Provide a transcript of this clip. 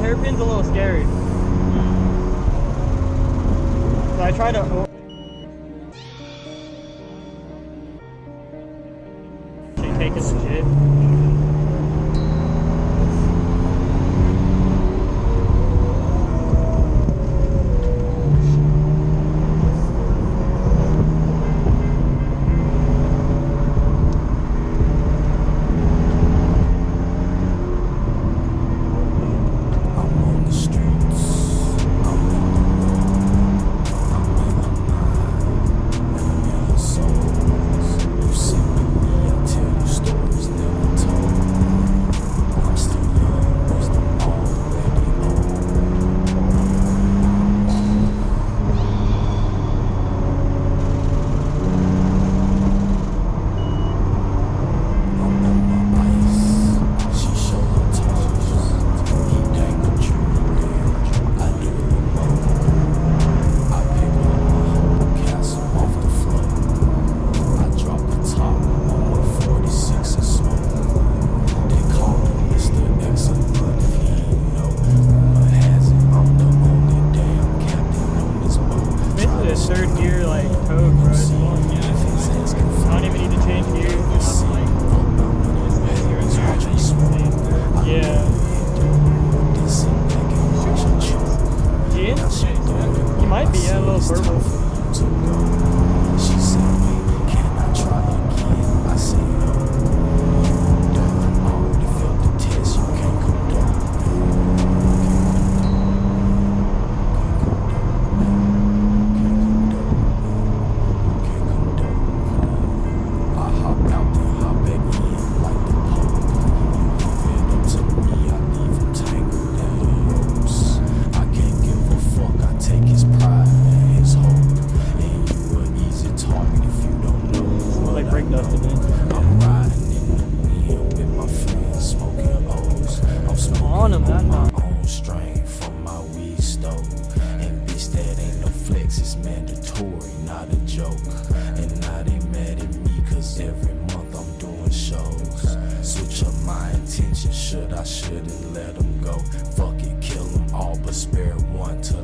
hairpin's a little scary. So I try to. She taking the shit. Third gear like toad, bro. I don't even need to change gears. Yeah. Ian? He might be, yeah, a little purple. She said, can I try again? I said, no. I already felt the test, you can't come down. On him that time. Own strain from my weed stove. And bitch, that ain't no flex, it's mandatory, not a joke. And now they mad at me, cause every month I'm doing shows. Switch up my intention, shouldn't let them go. Fuck it, kill them all, but spare one to